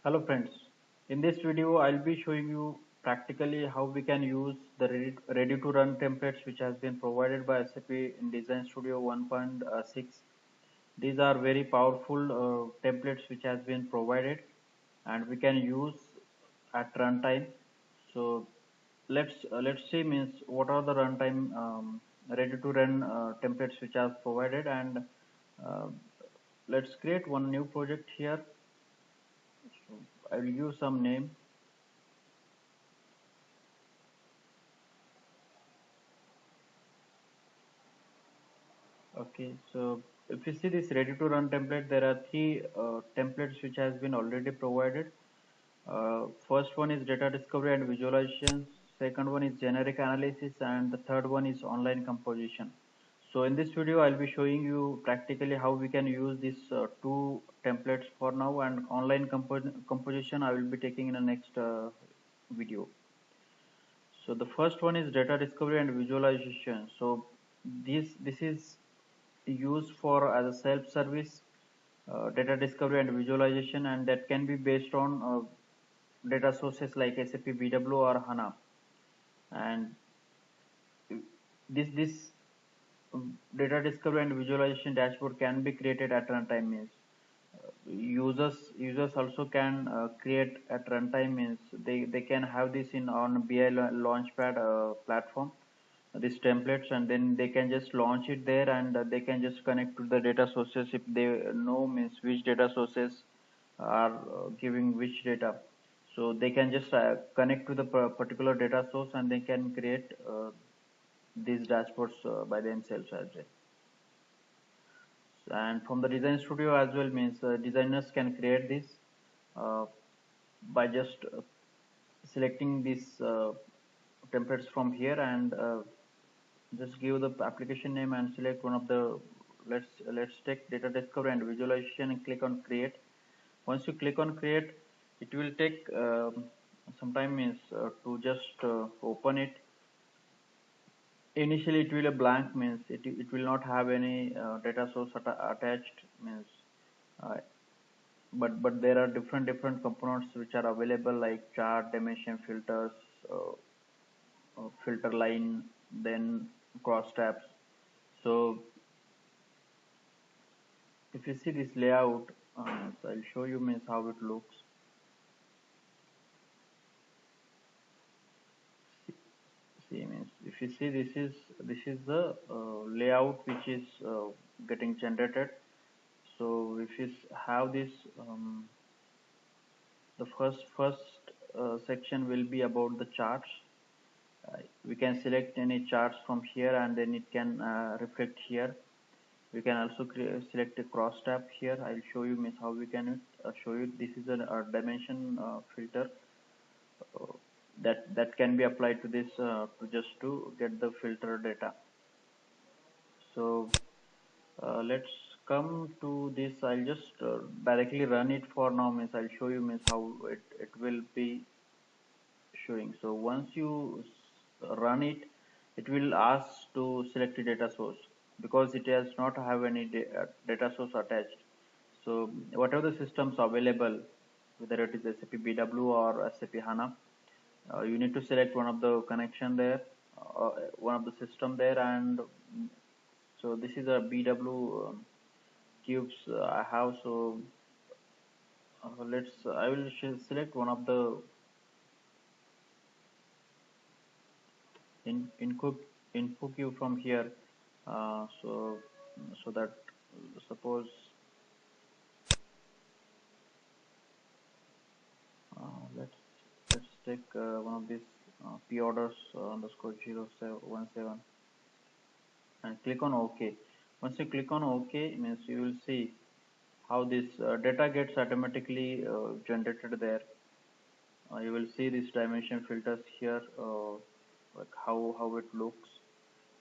Hello friends, in this video I'll be showing you practically how we can use the ready to run templates which has been provided by SAP in Design Studio 1.6. These are very powerful templates which has been provided and we can use at runtime. So let's see means what are the runtime ready to run templates which are provided, and uh, let's create one new project here. So I will use some name. Okay, so if you see this ready to run template, there are three templates which has been already provided. First one is data discovery and visualization. Second one is generic analysis, and the third one is online composition. So in this video, I'll be showing you practically how we can use these two templates for now, and online composition I will be taking in the next video. So the first one is data discovery and visualization. So this is used for as a self-service data discovery and visualization, and that can be based on data sources like SAP BW or HANA. And this data discovery and visualization dashboard can be created at runtime means users also can create at runtime means they can have this in on BI Launchpad platform, these templates, and then they can just launch it there, and they can just connect to the data sources if they know means which data sources are giving which data. So they can just connect to the particular data source, and they can create these dashboards by themselves as well. And from the design studio as well means designers can create this uh, by just selecting these templates from here, and just give the application name and select one of the, let's take data discovery and visualization, and click on create. Once you click on create, it will take some time means to just open it. Initially it will a blank means it will not have any data source attached means uh, but there are different components which are available like chart, dimension, filters, uh, filter line, then cross tabs. So if you see this layout, so I'll show you means how it looks. See means if you see this is the layout which is getting generated. So if you have this, the first section will be about the charts. We can select any charts from here, and then it can reflect here. We can also select a cross tab here. I'll show you means how we can show you. This is a dimension filter uh, that can be applied to this to just to get the filter data. So let's come to this. I'll just directly run it for now means I'll show you means how it will be showing. So once you run it, it will ask to select a data source because it does not have any data source attached. So whatever the systems available, whether it is SAP BW or SAP HANA, you need to select one of the connection there, one of the system there, and so this is a BW cubes I have. So I will select one of the info queue from here. So that suppose let's take one of these p orders underscore 017 and click on OK. Once you click on OK, means you will see how this data gets automatically generated there. You will see these dimension filters here, like how it looks.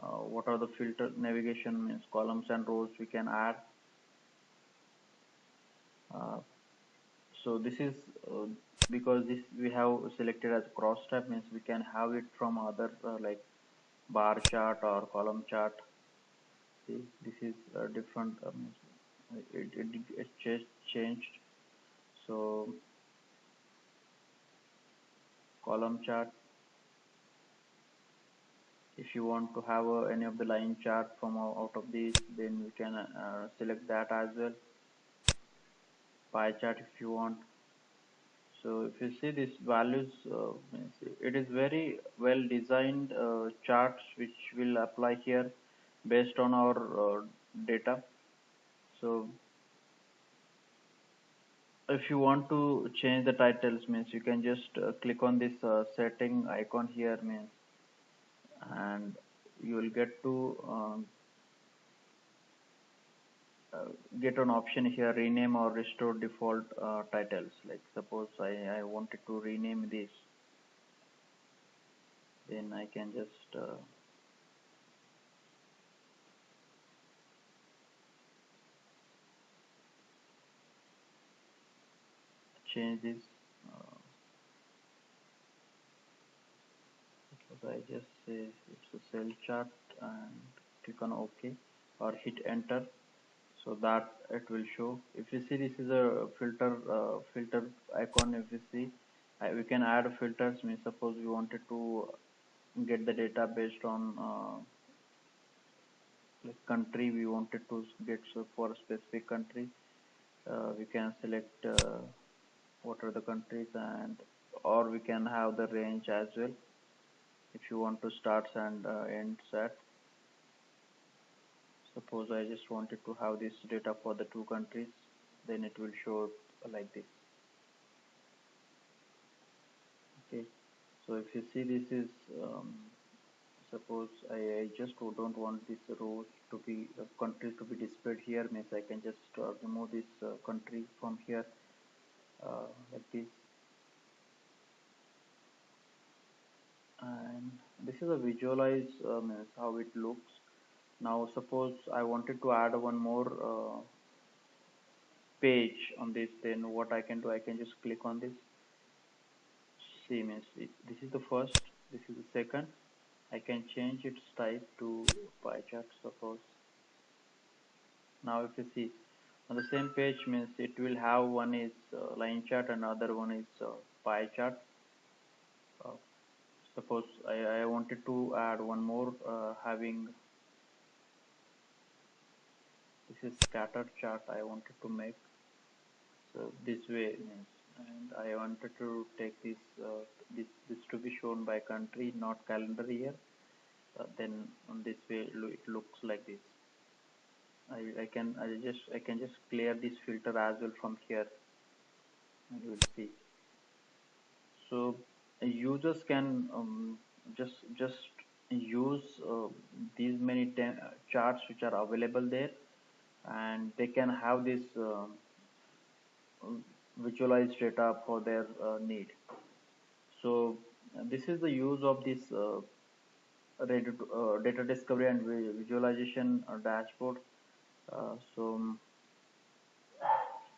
What are the filter navigation means columns and rows we can add. Uh, so this is because this we have selected as cross tab means we can have it from other like bar chart or column chart. See, this is different. It changed. So column chart. If you want to have any of the line chart from out of these, then we can select that as well. Pie chart if you want. So if you see these values, it is very well designed charts which will apply here based on our data. So if you want to change the titles, means you can just click on this setting icon here, means, and you will get an option here, rename or restore default titles. Like suppose I wanted to rename this, then I can just change this. Suppose I just say it's a cell chart and click on OK or hit enter, so that it will show. If you see, this is a filter icon. If you see, we can add filters. Means suppose we wanted to get the data based on like country, we wanted to get, so for a specific country, we can select what are the countries, and or we can have the range as well if you want to start and end set. Suppose I just wanted to have this data for the two countries, then it will show like this. Okay, so if you see, this is suppose I just don't want this row to be country to be displayed here, means I can just remove this country from here like this. And this is a visualize means how it looks. Now suppose I wanted to add one more page on this, then what I can do, I can just click on this. See, means this is the first, this is the second. I can change its type to pie chart, suppose. Now if you see on the same page, means it will have one is line chart and other one is pie chart. Suppose I wanted to add one more having, this is scattered chart I wanted to make. So this way, means, and I wanted to take this this to be shown by country, not calendar year. Then on this way it looks like this. I can just clear this filter as well from here, and you will see. So users can just use these many charts which are available there, and they can have this visualized data for their need. So this is the use of this data discovery and visualization dashboard. So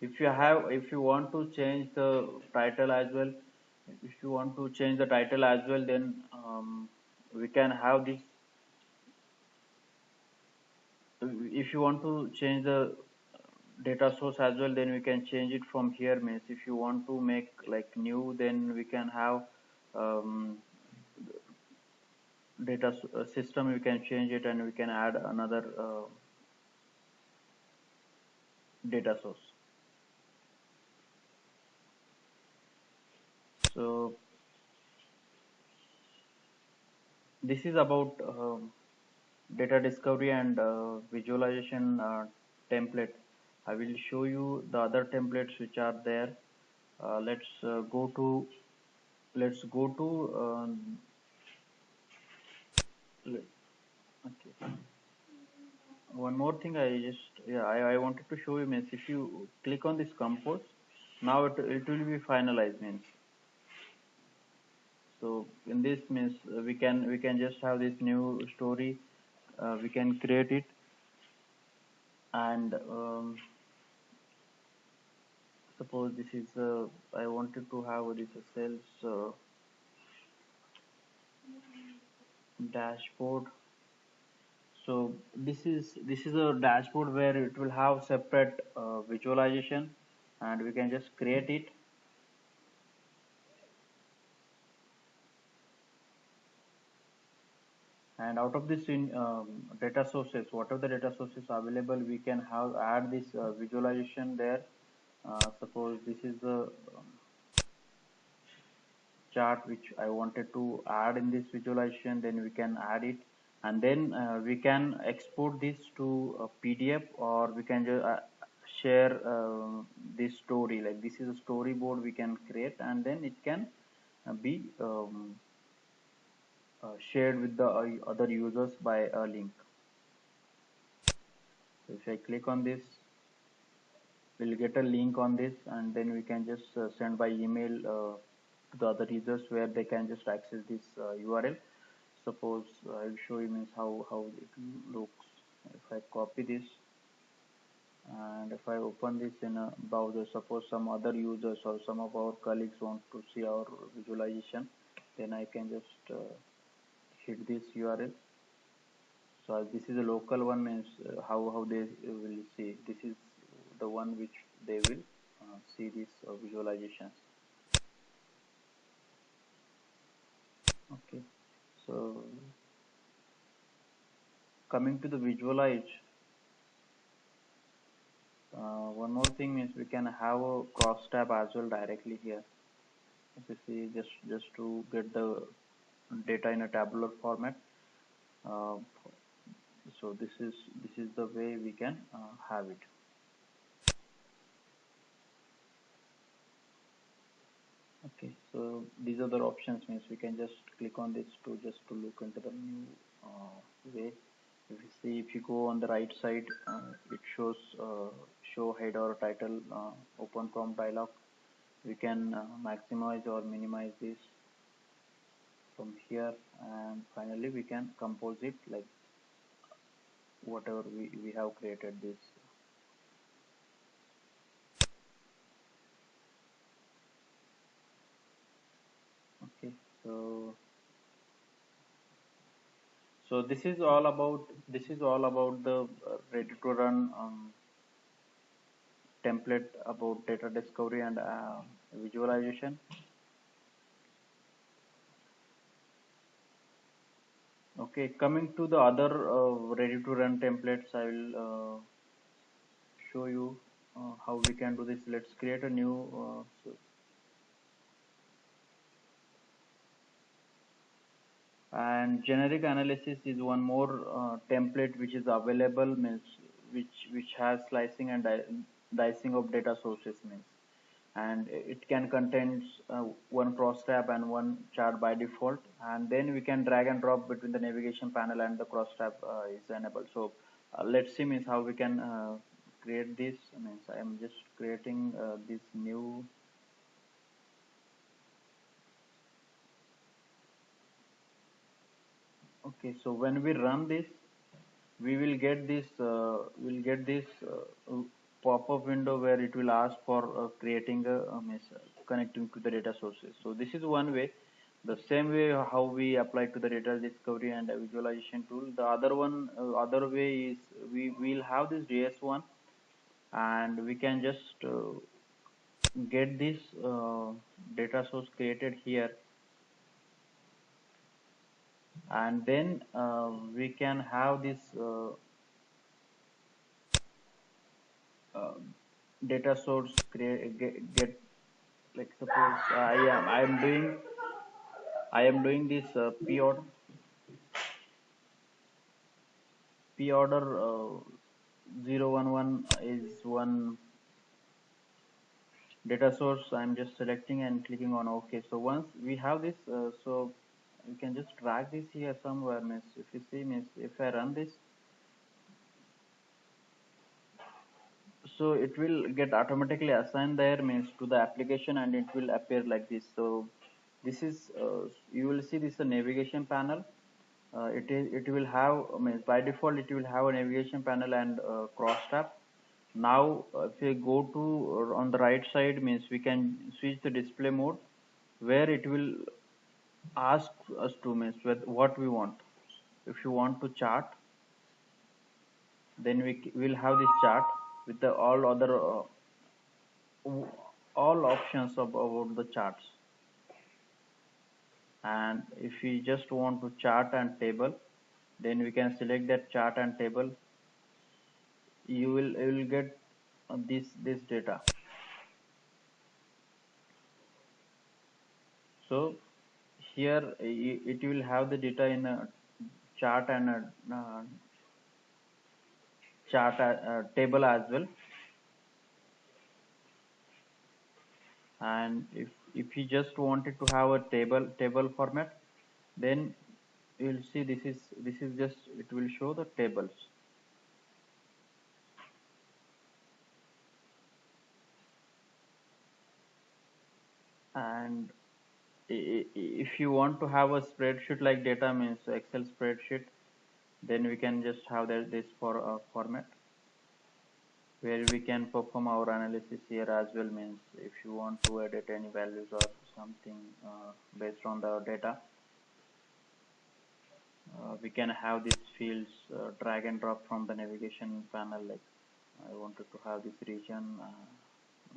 if you want to change the title as well, then we can have this. If you want to change the data source as well, then we can change it from here. Means if you want to make like new, then we can have data system, we can change it, and we can add another data source. So this is about data discovery and visualization template. I will show you the other templates which are there. Let's go to okay. One more thing, I wanted to show you, means if you click on this compose, now it will be finalized, means. So in this, means we can just have this new story, we can create it, and suppose this is I wanted to have this sales dashboard. So this is a dashboard where it will have separate visualization, and we can just create it. And out of this data sources, what are the data sources available, we can have add this visualization there. Suppose this is the chart which I wanted to add in this visualization, then we can add it, and then we can export this to a PDF, or we can just share this story, like this is a storyboard we can create, and then it can be shared with the other users by a link. So if I click on this, we'll get a link on this, and then we can just send by email to the other users, where they can just access this URL. Suppose I'll show you means how it looks. If I copy this and if I open this in a browser, suppose some other users or some of our colleagues want to see our visualization, then I can just hit this URL. So as this is a local one, means how they will see. This is the one which they will see this visualizations. Okay, so coming to the visualize, one more thing is we can have a cross tab as well directly here. If you see, just to get the data in a tabular format. Uh, so this is the way we can have it. Okay, so these are the options, means we can just click on this to just to look into the new way. If you see, if you go on the right side, it shows show header or title, open prompt dialog. We can maximize or minimize this from here, and finally we can compose it like whatever we have created this. Okay, so this is all about the ready to run template about data discovery and visualization. Okay, coming to the other ready to run templates, I will show you how we can do this. Let's create a new and generic analysis is one more template which is available, means which has slicing and dicing of data sources, means, and it can contains one cross tab and one chart by default, and then we can drag and drop between the navigation panel and the cross tab is enabled. So let's see means how we can create this. Means I am just creating this new. Okay, so when we run this, we will get this pop-up window where it will ask for creating a connecting to the data sources. So this is one way. The same way how we apply to the data discovery and visualization tool. The other one, other way is we will have this JS1, and we can just get this data source created here, and then we can have this uh, data source get like, suppose I am doing this p order 011 is one data source. I'm just selecting and clicking on OK. So once we have this, so we can just drag this here somewhere. Means if you see, means if I run this, so it will get automatically assigned there, means to the application, and it will appear like this. So this is you will see this is a navigation panel. It will have, means by default it will have a navigation panel and cross tab. Now if we go to on the right side, means we can switch the display mode, where it will ask us to, means what we want. If you want to chart, then we will have this chart with the all other all options about the charts. And if we just want to chart and table, Then we can select that chart and table. You will get this data. So here it will have the data in a chart and a table as well. And if you just wanted to have a table format, then you'll see this is just, it will show the tables. And if you want to have a spreadsheet like data, means Excel spreadsheet, then we can just have this for format, where we can perform our analysis here as well. Means if you want to edit any values or something based on the data, we can have these fields drag and drop from the navigation panel. Like I wanted to have this region,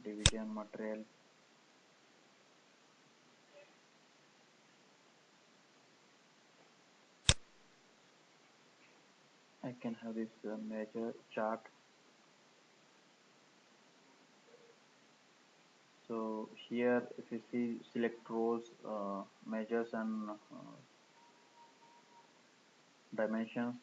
division, material. I can have this major chart. So here, if you see, select rows, measures and dimensions.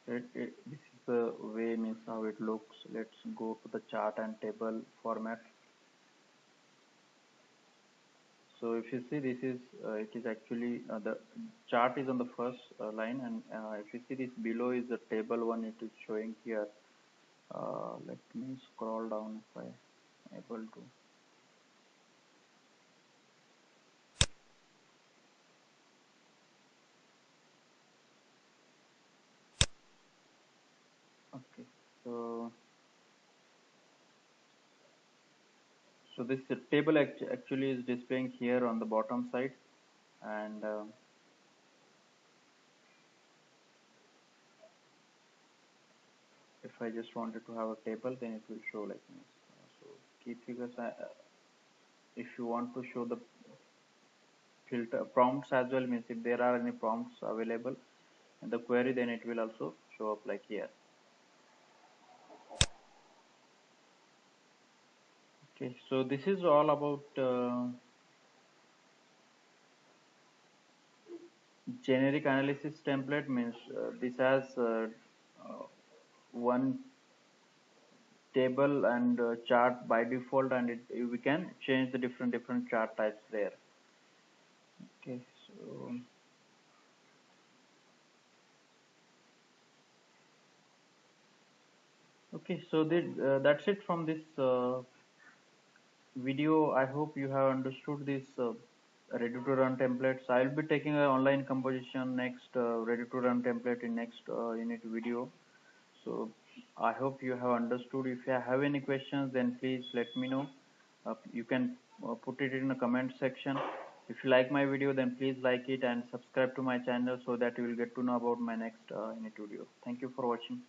This is the way, means how it looks. Let's go to the chart and table format. So if you see, this is it is actually the chart is on the first line, and if you see, this below is the table one. It is showing here. Let me scroll down if I am able to. Okay, so this table actually is displaying here on the bottom side, and if I just wanted to have a table, then it will show like this. So key figures. If you want to show the filter prompts as well, means if there are any prompts available in the query, then it will also show up like here. Okay, so this is all about generic analysis template. Means this has one table and chart by default, and we can change the different chart types there. Okay, so that's it from this video. I hope you have understood this ready to run templates. I'll be taking an online composition next, ready to run template in next unit video. So I hope you have understood. If you have any questions, then please let me know. You can put it in the comment section. If you like my video, then please like it and subscribe to my channel so that you will get to know about my next unit video. Thank you for watching.